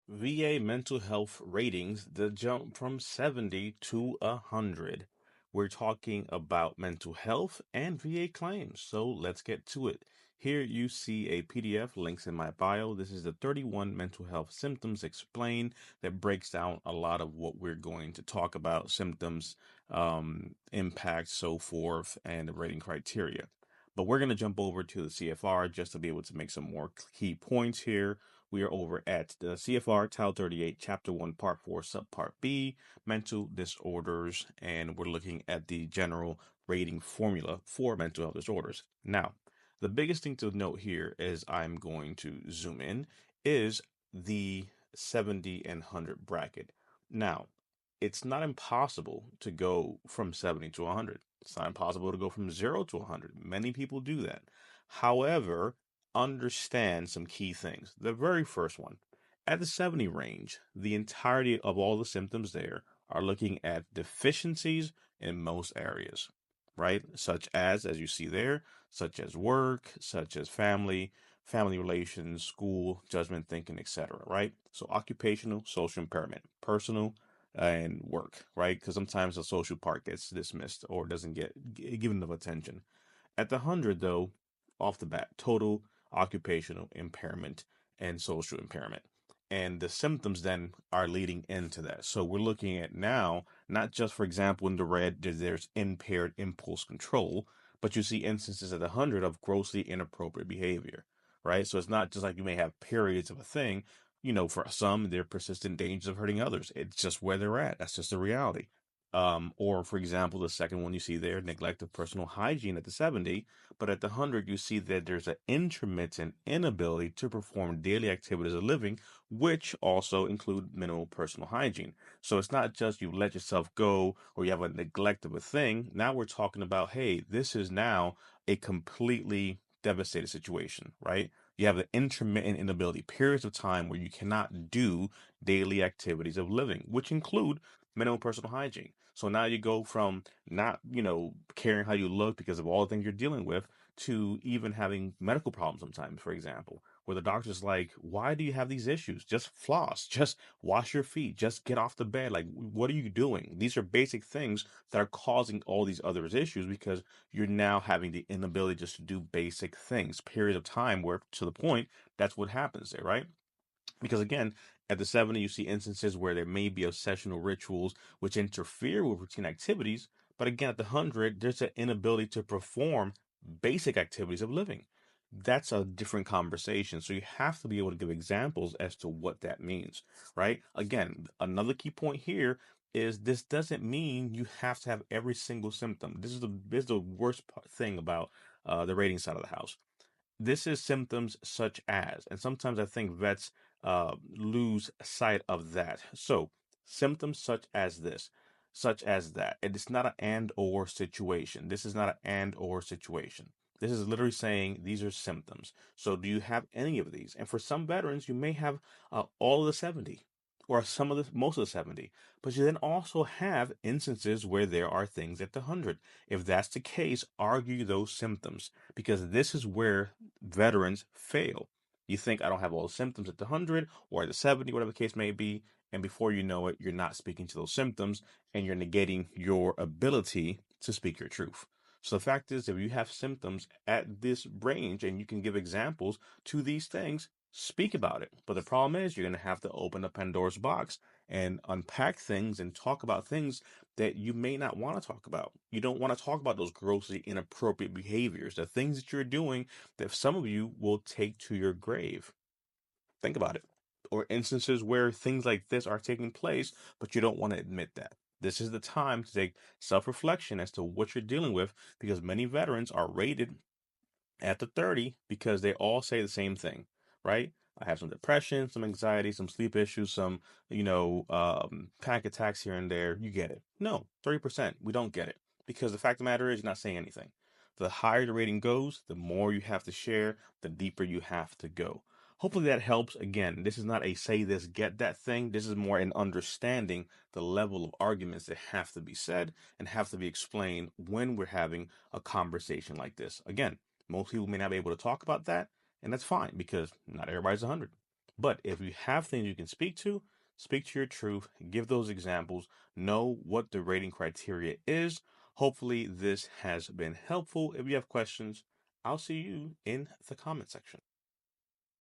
VA mental health ratings, the jump from 70 to 100. We're talking about mental health and VA claims, so let's get to it. Here you see a PDF, links in my bio. This is the 31 mental health symptoms explained that breaks down a lot of what we're going to talk about symptoms, impact, so forth, and the rating criteria. But we're going to jump over to the CFR just to be able to make some more key points here. We are over at the CFR Title 38, Chapter 1, Part 4, Subpart B, Mental Disorders, and we're looking at the general rating formula for mental health disorders. Now, the biggest thing to note here as I'm going to zoom in is the 70 and 100 bracket. Now, it's not impossible to go from 70 to 100. It's not impossible to go from 0 to 100. Many people do that. However, understand some key things. The very first one, at the 70 range, the entirety of all the symptoms there are looking at deficiencies in most areas, right? As you see there, such as work, such as family relations, school, judgment thinking, etc., right? So occupational, social impairment, personal, and work, right? Because sometimes the social part gets dismissed or doesn't get given enough attention. At the 100, though, off the bat, total occupational impairment and social impairment. And the symptoms then are leading into that. So we're looking at now, not just, for example, in the red, there's impaired impulse control, but you see instances at the 100 of grossly inappropriate behavior, right? So it's not just like you may have periods of a thing. For some, they're persistent dangers of hurting others. It's just where they're at. That's just the reality. Or, for example, the second one you see there, neglect of personal hygiene at the 70, but at the 100, you see that there's an intermittent inability to perform daily activities of living, which also include minimal personal hygiene. So it's not just you let yourself go or you have a neglect of a thing. Now we're talking about, hey, this is now a completely devastated situation, right? You have the intermittent inability, periods of time where you cannot do daily activities of living, which include minimal personal hygiene. So now you go from not, caring how you look because of all the things you're dealing with to even having medical problems sometimes, for example, where the doctor's like, why do you have these issues? Just floss, just wash your feet, just get off the bed. Like, what are you doing? These are basic things that are causing all these other issues because you're now having the inability just to do basic things, periods of time where to the point, that's what happens there, right? Because again, at the 70, you see instances where there may be obsessional rituals which interfere with routine activities. But again, at the 100, there's an inability to perform basic activities of living. That's a different conversation. So you have to be able to give examples as to what that means, right? Again, another key point here is this doesn't mean you have to have every single symptom. This is the worst thing about the rating side of the house. This is symptoms such as, and sometimes I think vets lose sight of that. So, symptoms such as this, such as that. It is not an and or situation. This is not an and or situation. This is literally saying these are symptoms. So, do you have any of these? And for some veterans, you may have all of the 70 or most of the 70, but you then also have instances where there are things at the 100. If that's the case, argue those symptoms because this is where veterans fail. You think I don't have all the symptoms at the 100 or at the 70, whatever the case may be, and before you know it, you're not speaking to those symptoms and you're negating your ability to speak your truth. So the fact is, if you have symptoms at this range and you can give examples to these things, speak about it. But the problem is, you're going to have to open a Pandora's box and unpack things and talk about things that you may not want to talk about. You don't want to talk about those grossly inappropriate behaviors, the things that you're doing that some of you will take to your grave. Think about it. Or instances where things like this are taking place, but you don't want to admit that. This is the time to take self reflection as to what you're dealing with because many veterans are rated at the 30 because they all say the same thing, right? I have some depression, some anxiety, some sleep issues, some, panic attacks here and there. You get it. No, 30%. We don't get it because the fact of the matter is you're not saying anything. The higher the rating goes, the more you have to share, the deeper you have to go. Hopefully that helps. Again, this is not a say this, get that thing. This is more an understanding the level of arguments that have to be said and have to be explained when we're having a conversation like this. Again, most people may not be able to talk about that, and that's fine because not everybody's 100. But if you have things you can speak to your truth, give those examples, know what the rating criteria is. Hopefully, this has been helpful. If you have questions, I'll see you in the comment section.